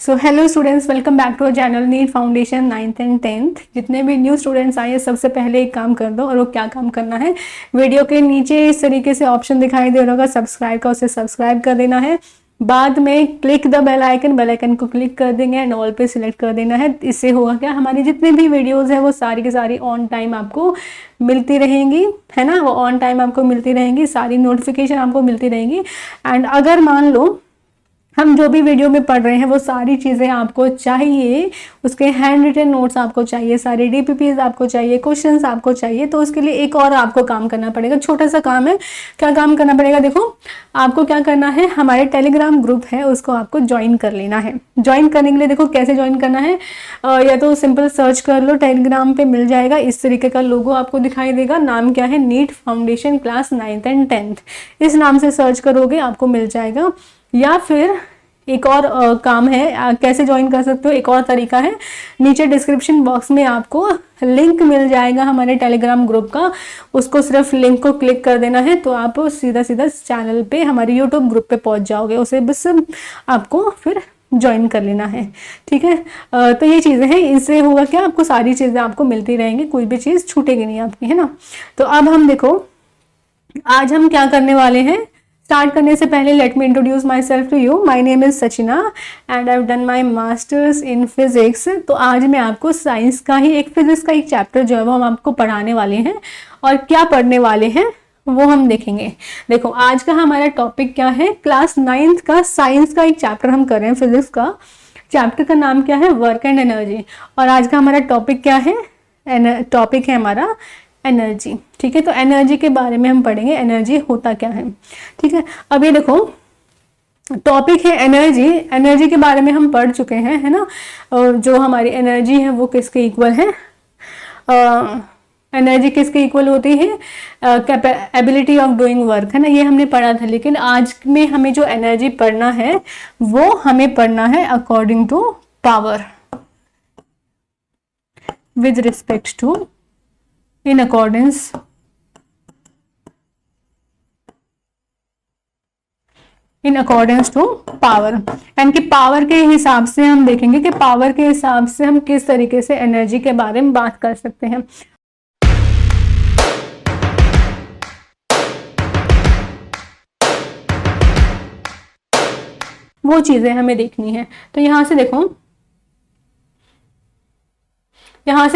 So hello students, welcome back to our channel NEET foundation 9th and 10th। जितने भी new students आए सबसे पहले एक काम कर दो, और वो क्या काम करना है, वीडियो के नीचे इस तरीके से ऑप्शन दिखाई दे रहा होगा सब्सक्राइब का, उसे सब्सक्राइब कर देना है। बाद में क्लिक द बेल आइकन को क्लिक कर देंगे एंड ऑल पे सिलेक्ट कर देना है। इससे होगा क्या, हमारी जितनी भी वीडियोस है वो सारी की सारी ऑन टाइम आपको मिलती रहेंगी, है ना। वो ऑन टाइम आपको मिलती रहेंगी, सारी नोटिफिकेशन आपको मिलती रहेंगी। एंड अगर मान लो हम जो भी वीडियो में पढ़ रहे हैं वो सारी चीज़ें आपको चाहिए, उसके हैंड रिटन नोट्स आपको चाहिए, सारे डीपीपीज आपको चाहिए, क्वेश्चंस आपको चाहिए, तो उसके लिए एक और आपको काम करना पड़ेगा। छोटा सा काम है। क्या काम करना पड़ेगा, देखो आपको क्या करना है, हमारे टेलीग्राम ग्रुप है उसको आपको ज्वाइन कर लेना है। ज्वाइन करने के लिए देखो कैसे ज्वाइन करना है, या तो सिंपल सर्च कर लो, टेलीग्राम पे मिल जाएगा। इस तरीके का लोगो आपको दिखाई देगा, नाम क्या है, NEET foundation class 9th and 10th, इस नाम से सर्च करोगे आपको मिल जाएगा। या फिर एक और काम है, कैसे ज्वाइन कर सकते हो, एक और तरीका है, नीचे डिस्क्रिप्शन बॉक्स में आपको लिंक मिल जाएगा हमारे टेलीग्राम ग्रुप का, उसको सिर्फ लिंक को क्लिक कर देना है तो आप सीधा सीधा चैनल पे हमारे यूट्यूब ग्रुप पे पहुंच जाओगे। उसे बस आपको फिर ज्वाइन कर लेना है, ठीक है। तो ये चीज़ें हैं, इससे होगा क्या, आपको सारी चीज़ें आपको मिलती रहेंगी, कोई भी चीज़ छूटेगी नहीं आपकी, है ना। तो अब हम देखो आज हम क्या करने वाले हैं। स्टार्ट करने से पहले let me introduce my self to you. My name is Sachina and I have done my masters in physics. तो आज मैं आपको साइंस का ही एक फिजिक्स का एक चैप्टर जो है वो हम आपको पढ़ाने वाले हैं, और क्या पढ़ने वाले हैं वो हम देखेंगे। देखो आज का हमारा टॉपिक क्या है, क्लास 9th का साइंस का एक चैप्टर हम कर रहे हैं फिजिक्स का। चैप्टर का नाम क्या है, वर्क एंड एनर्जी। और आज का हमारा टॉपिक क्या है, टॉपिक है हमारा एनर्जी, ठीक है। तो एनर्जी के बारे में हम पढ़ेंगे, एनर्जी होता क्या है, ठीक है। अब ये देखो टॉपिक है एनर्जी। एनर्जी के बारे में हम पढ़ चुके हैं, है ना। और जो हमारी एनर्जी है वो किसके इक्वल है, एनर्जी किसके इक्वल होती है, कैपेबिलिटी ऑफ डूइंग वर्क, है ना। ये हमने पढ़ा था, लेकिन आज में हमें जो एनर्जी पढ़ना है वो हमें पढ़ना है according to power, with respect to, in accordance to power। यानी कि पावर के हिसाब से हम देखेंगे कि पावर के हिसाब से हम किस तरीके से एनर्जी के बारे में बात कर सकते हैं। वो चीजें हमें देखनी है। तो यहां से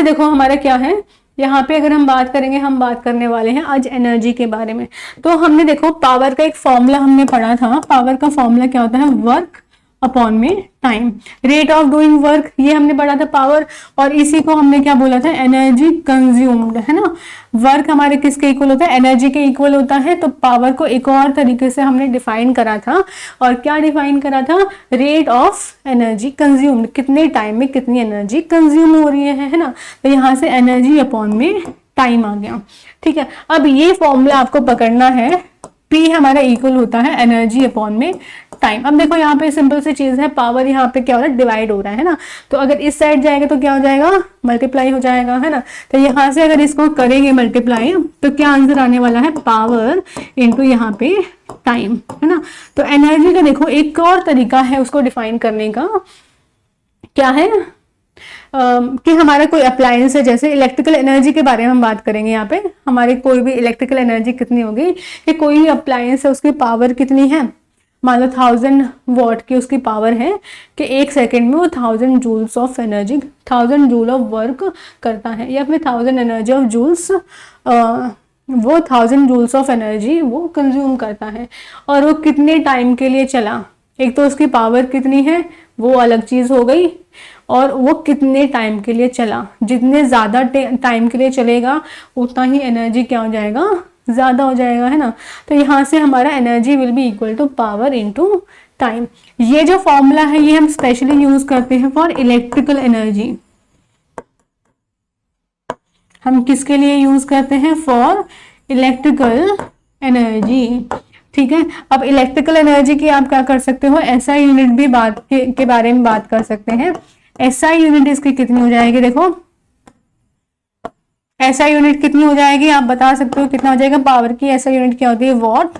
देखो हमारा क्या है, यहाँ पे अगर हम बात करेंगे, हम बात करने वाले हैं आज एनर्जी के बारे में। तो हमने देखो पावर का एक फॉर्मूला हमने पढ़ा था। पावर का फॉर्मूला क्या होता है, वर्क अपॉन में time, rate of doing work, ये हमने पढ़ा था पावर। और इसी को हमने क्या बोला था, एनर्जी कंज्यूम्ड, है ना। वर्क हमारे किसके इक्वल होता है, एनर्जी के इक्वल होता है। तो पावर को एक और तरीके से हमने डिफाइन करा था, और क्या डिफाइन करा था, रेट ऑफ एनर्जी कंज्यूम्ड, कितने टाइम में कितनी एनर्जी कंज्यूम हो रही है ना। तो यहाँ से एनर्जी अपॉन में टाइम आ गया, ठीक है। अब ये फॉर्मूला आपको पकड़ना है, P हमारा इक्वल होता है एनर्जी अपॉन में टाइम। अब देखो यहाँ पे सिंपल सी चीज है, पावर यहाँ पे क्या हो रहा है, डिवाइड हो रहा है ना। तो अगर इस साइड जाएगा तो क्या हो जाएगा, मल्टीप्लाई हो जाएगा, है ना। तो यहाँ से अगर इसको करेंगे मल्टीप्लाई तो क्या आंसर आने वाला है, पावर इंटू यहाँ पे टाइम, है ना। तो एनर्जी का देखो एक और तरीका है उसको डिफाइन करने का, क्या है, कि हमारा कोई अप्लायंस है, जैसे इलेक्ट्रिकल एनर्जी के बारे में हम बात करेंगे। यहाँ पे हमारी कोई भी इलेक्ट्रिकल एनर्जी कितनी होगी, कि कोई अप्लायंस है उसकी पावर कितनी है, मान लो 1000 वॉट की उसकी पावर है, कि 1 सेकेंड में वो 1000 joules of energy, 1000 joule of work करता है, या फिर 1000 एनर्जी ऑफ जूल्स, वो 1000 जूल्स ऑफ एनर्जी वो कंज्यूम करता है। और वो कितने टाइम के लिए चला, एक तो उसकी पावर कितनी है वो अलग चीज हो गई, और वो कितने टाइम के लिए चला। जितने ज्यादा टाइम के लिए चलेगा उतना ही एनर्जी क्या हो जाएगा, ज्यादा हो जाएगा, है ना। तो यहाँ से हमारा energy will be equal to power into time. ये जो फॉर्मूला है ये हम स्पेशली यूज करते हैं फॉर इलेक्ट्रिकल एनर्जी। हम किसके लिए यूज करते हैं, फॉर इलेक्ट्रिकल एनर्जी, ठीक है। अब इलेक्ट्रिकल एनर्जी की आप क्या कर सकते हो, एसआई यूनिट भी बात के बारे में बात कर सकते हैं। एसआई यूनिट इसकी कितनी हो जाएगी, देखो एसआई यूनिट कितनी हो जाएगी, आप बता सकते हो कितना हो जाएगा। पावर की एसआई यूनिट क्या होती है, वॉट,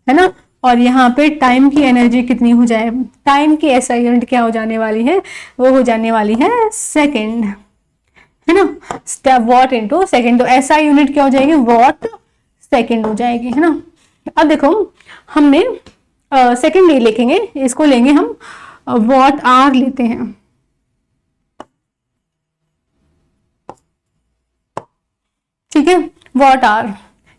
है ना। और यहाँ पे टाइम की एनर्जी कितनी हो जाए, टाइम की एसआई यूनिट क्या हो जाने वाली है, वो हो जाने वाली है सेकेंड, है ना, स्टेप वॉट इनटू सेकेंड। तो एसआई यूनिट क्या हो जाएगी, वॉट सेकेंड हो जाएगी, है ना। अब देखो हमने सेकेंड नहीं लिखेंगे, इसको लेंगे हम वॉट आर लेते हैं, ठीक है, वॉट आर,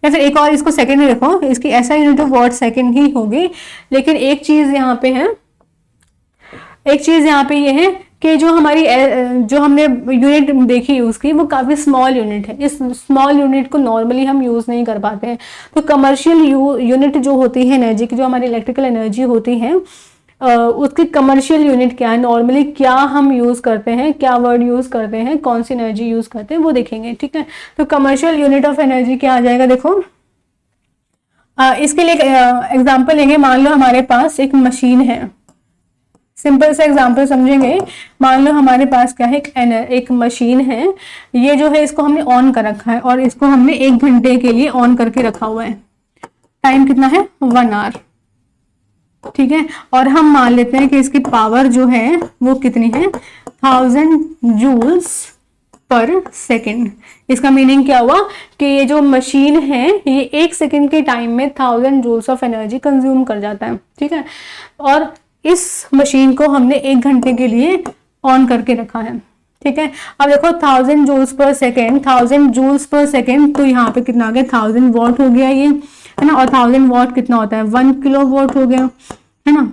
या फिर एक और इसको सेकेंड में रखो, इसकी ऐसा यूनिट वॉट सेकेंड ही होगी। लेकिन एक चीज यहाँ पे है, एक चीज यहाँ पे ये है कि जो हमारी जो हमने यूनिट देखी यूज की वो काफी स्मॉल यूनिट है। इस स्मॉल यूनिट को नॉर्मली हम यूज नहीं कर पाते हैं। तो कमर्शियल यूनिट जो होती है एनर्जी की, जो हमारी इलेक्ट्रिकल एनर्जी होती है, उसकी कमर्शियल यूनिट क्या है, नॉर्मली क्या हम यूज करते हैं, क्या वर्ड यूज करते हैं, कौन सी एनर्जी यूज करते हैं, वो देखेंगे, ठीक है। तो कमर्शियल यूनिट ऑफ एनर्जी क्या आ जाएगा, देखो इसके लिए एग्जांपल लेंगे। मान लो हमारे पास एक मशीन है, सिंपल से एग्जांपल समझेंगे। मान लो हमारे पास क्या है, एक मशीन है, ये जो है इसको हमने ऑन कर रखा है और इसको हमने 1 घंटे के लिए ऑन करके रखा हुआ है। टाइम कितना है, 1 आवर, ठीक है। और हम मान लेते हैं कि इसकी पावर जो है वो कितनी है, 1000 जूल्स पर सेकेंड। इसका मीनिंग क्या हुआ कि ये जो मशीन है ये 1 सेकेंड के टाइम में 1000 जूल्स ऑफ एनर्जी कंज्यूम कर जाता है, ठीक है। और इस मशीन को हमने 1 घंटे के लिए ऑन करके रखा है, ठीक है। अब देखो 1000 joules per second, 1000 joules per second, तो यहाँ पे कितना आ गया, 1000 वॉट हो गया ये, है ना। और 1000 वॉट कितना होता है, 1 किलो वॉट हो गया, है ना।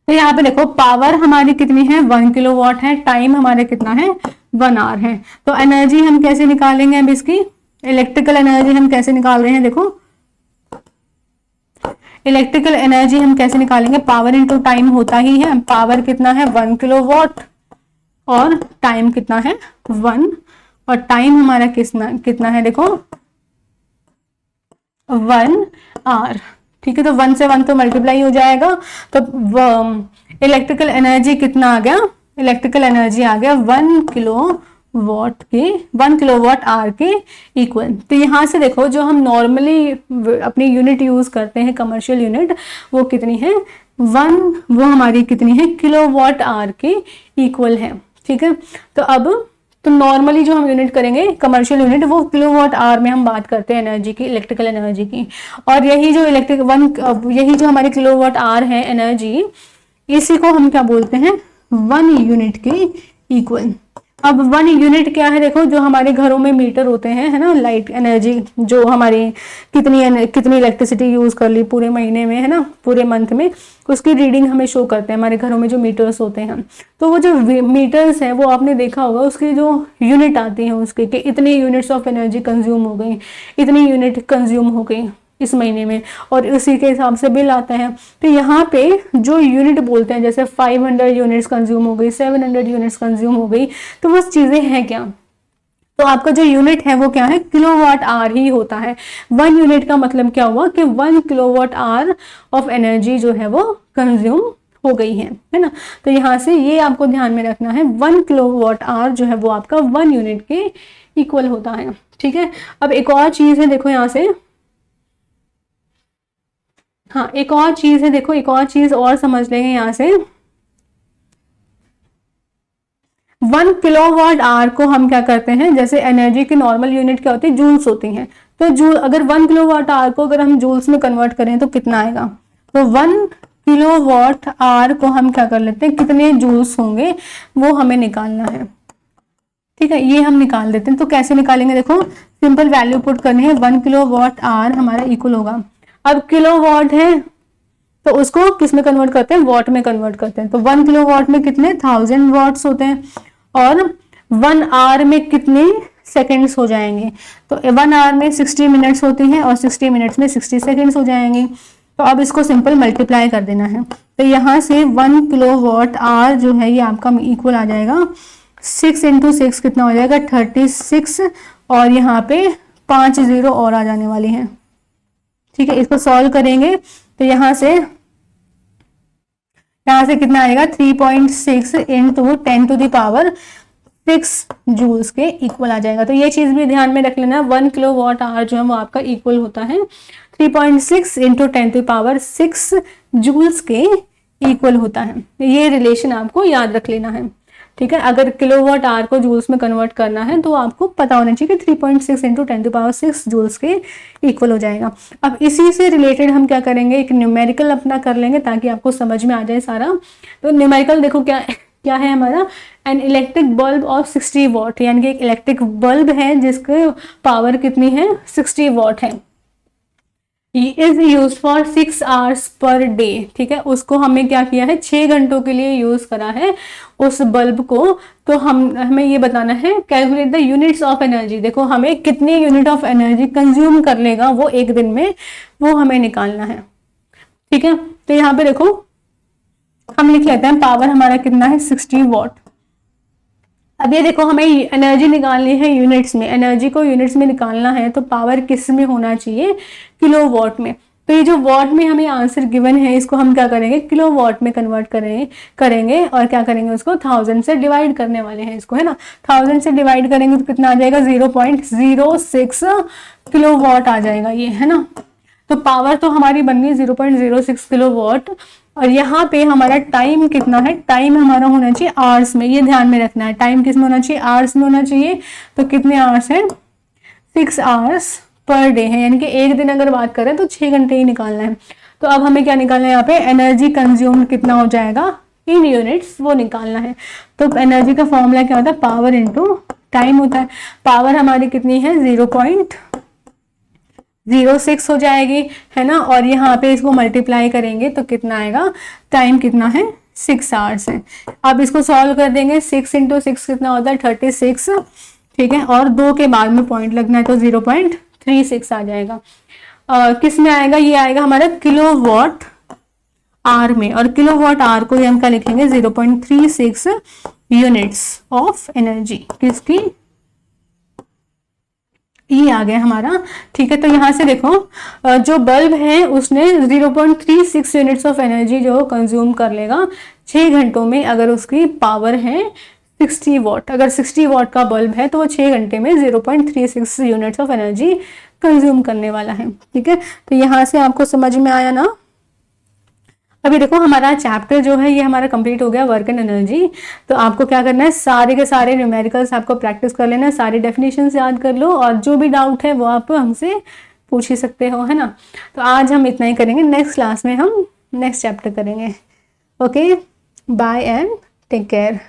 तो यहाँ पे देखो पावर हमारी कितनी है, 1 किलो वॉट है, टाइम हमारे कितना है, 1 आवर है। तो एनर्जी हम कैसे निकालेंगे, अब इसकी इलेक्ट्रिकल एनर्जी हम कैसे निकाल रहे हैं, देखो इलेक्ट्रिकल एनर्जी हम कैसे निकालेंगे, पावर इनटू टाइम होता ही है। पावर कितना है, 1 किलो वॉट, और टाइम कितना है, 1, और टाइम हमारा कितना है, देखो 1 आवर, ठीक है। तो 1 से 1 तो मल्टीप्लाई हो जाएगा। तो इलेक्ट्रिकल एनर्जी कितना आ गया, इलेक्ट्रिकल एनर्जी आ गया 1 किलो वॉट के, 1 किलो वॉट आवर के इक्वल। तो यहाँ से देखो जो हम नॉर्मली अपनी यूनिट यूज करते हैं कमर्शियल यूनिट, वो कितनी है, 1, वो हमारी कितनी है, किलो वॉट आवर के इक्वल है, ठीक है। तो अब तो नॉर्मली जो हम यूनिट करेंगे कमर्शियल यूनिट, वो किलो वॉट आवर में हम बात करते हैं एनर्जी की, इलेक्ट्रिकल एनर्जी की। और यही जो यही जो हमारे किलो वॉट आवर है एनर्जी, इसी को हम क्या बोलते हैं, 1 यूनिट के इक्वल। अब 1 यूनिट क्या है, देखो जो हमारे घरों में मीटर होते हैं, है ना, लाइट एनर्जी, जो हमारी कितनी इलेक्ट्रिसिटी यूज कर ली पूरे महीने में, है ना, पूरे मंथ में, उसकी रीडिंग हमें शो करते हैं हमारे घरों में जो मीटर्स होते हैं। तो वो जो मीटर्स हैं वो आपने देखा होगा, उसकी जो यूनिट आती है उसके, कि इतनी यूनिट्स ऑफ एनर्जी कंज्यूम हो गई, इतनी यूनिट कंज्यूम हो गई इस महीने में, और उसी के हिसाब से बिल आता है। तो यहाँ पे जो यूनिट बोलते हैं, जैसे 500 यूनिट्स कंज्यूम हो गई, 700 यूनिट्स कंज्यूम हो गई, तो वो चीजें हैं क्या, तो आपका जो यूनिट है वो क्या है, किलोवाट आवर ही होता है। 1 यूनिट का मतलब क्या हुआ कि 1 किलोवाट आवर ऑफ एनर्जी जो है वो कंज्यूम हो गई है ना। तो यहाँ से ये आपको ध्यान में रखना है, 1 किलोवाट आवर जो है वो आपका 1 यूनिट के इक्वल होता है, ठीक है। अब एक और चीज है, देखो यहाँ से, हाँ एक और चीज है, देखो एक और चीज और समझ लेंगे यहाँ से। 1 किलोवाट आवर को हम क्या करते हैं, जैसे एनर्जी की नॉर्मल यूनिट क्या होती है, जूल्स होती हैं। तो जूल, अगर 1 किलोवाट आवर को अगर हम जूल्स में कन्वर्ट करें तो कितना आएगा, तो 1 किलोवाट आवर को हम क्या कर लेते हैं, कितने जूल्स होंगे वो हमें निकालना है, ठीक है, ये हम निकाल देते हैं। तो कैसे निकालेंगे, देखो सिंपल वैल्यू पुट करनी है, 1 किलोवाट आवर हमारा इक्वल होगा, अब किलोवाट है तो उसको किस में कन्वर्ट करते हैं, वॉट में कन्वर्ट करते हैं। तो 1 किलोवाट में कितने 1000 वॉट्स होते हैं, और 1 आवर में कितने सेकंड्स हो जाएंगे, तो 1 आवर में 60 मिनट्स होती हैं, और 60 मिनट्स में 60 सेकंड्स हो जाएंगे। तो अब इसको सिंपल मल्टीप्लाई कर देना है। तो यहाँ से 1 किलोवाट आवर जो है ये आपका इक्वल आ जाएगा 6 × 6 कितना हो जाएगा, 36, और यहाँ पे 5 0 और आ जाने वाली हैं, ठीक है। इसको सॉल्व करेंगे तो यहाँ से कितना आएगा, 3.6 × 10⁻6 जूल्स के इक्वल आ जाएगा। तो ये चीज भी ध्यान में रख लेना, 1 किलोवाट आवर जो है वो आपका इक्वल होता है 3.6 इंटू 10⁶ जूल्स के इक्वल होता है। ये रिलेशन आपको याद रख लेना है, ठीक है। अगर किलोवाट आवर को जूल्स में कन्वर्ट करना है तो आपको पता होना चाहिए कि 3.6 इंटू 10⁶ जूल्स के इक्वल हो जाएगा। अब इसी से रिलेटेड हम क्या करेंगे, एक न्यूमेरिकल अपना कर लेंगे ताकि आपको समझ में आ जाए सारा। तो न्यूमेरिकल देखो क्या है हमारा, an electric bulb of 60 what, यानी कि एक इलेक्ट्रिक बल्ब है जिसकी पावर कितनी है, 60 वॉट है, is use for 6 hours per day, ठीक है। उसको हमें क्या किया है, 6 घंटों के लिए यूज करा है उस बल्ब को। तो हमें ये बताना है calculate the units of energy. देखो हमें कितनी यूनिट ऑफ एनर्जी कंज्यूम कर लेगा वो एक दिन में, वो हमें निकालना है, ठीक है। तो यहाँ पे देखो हम लिख लेते हैं पावर हमारा कितना है, 60 वॉट। अब ये देखो हमें एनर्जी निकालनी है यूनिट्स में, एनर्जी को यूनिट्स में निकालना है तो पावर किस में होना चाहिए, किलोवाट में। तो ये जो वॉट में हमें आंसर गिवन है इसको हम क्या करेंगे, किलोवाट में कन्वर्ट करेंगे और क्या करेंगे, उसको 1000 से डिवाइड करने वाले हैं इसको, है ना। 1000 से डिवाइड करेंगे तो कितना आ जाएगा, 0.06 किलोवाट आ जाएगा ये, है ना। तो पावर तो हमारी बन गई 0.06 किलोवाट। और यहाँ पे हमारा टाइम कितना है, टाइम हमारा होना चाहिए आवर्स में, ये ध्यान में रखना है, टाइम किस में होना चाहिए, आवर्स में होना चाहिए। तो कितने आवर्स हैं, 6 आवर्स पर डे है, यानी कि एक दिन अगर बात करें तो 6 घंटे ही निकालना है। तो अब हमें क्या निकालना है, यहाँ पे एनर्जी कंज्यूम कितना हो जाएगा इन यूनिट्स, वो निकालना है। तो एनर्जी का फॉर्मूला क्या होता है, पावर इंटू टाइम होता है। पावर हमारी कितनी है, 0.06 हो जाएगी, है ना। और यहाँ पे इसको मल्टीप्लाई करेंगे तो कितना आएगा, टाइम कितना है, 6 आवर्स है। अब इसको सॉल्व कर देंगे, 6 इंटू 6 कितना होता है, 36, ठीक है। और 2 के बाद में पॉइंट लगना है तो 0.36 आ जाएगा। किस में आएगा, ये आएगा हमारा किलोवाट आवर में, और किलोवाट आवर को हम क्या लिखेंगे, 0.36 यूनिट्स ऑफ एनर्जी, किसकी, ये आ गया हमारा, ठीक है। तो यहाँ से देखो जो बल्ब है उसने 0.36 यूनिट्स ऑफ एनर्जी जो कंज्यूम कर लेगा 6 घंटों में, अगर उसकी पावर है 60 वॉट। अगर 60 वॉट का बल्ब है तो वो 6 घंटे में 0.36 यूनिट्स ऑफ एनर्जी कंज्यूम करने वाला है, ठीक है। तो यहाँ से आपको समझ में आया ना। अभी देखो हमारा चैप्टर जो है ये हमारा कंप्लीट हो गया, वर्क एंड एनर्जी। तो आपको क्या करना है, सारे के सारे न्यूमेरिकल्स आपको प्रैक्टिस कर लेना है, सारी डेफिनेशंस याद कर लो, और जो भी डाउट है वो आप हमसे पूछ ही सकते हो, है ना। तो आज हम इतना ही करेंगे, नेक्स्ट क्लास में हम नेक्स्ट चैप्टर करेंगे। Okay, bye and take care.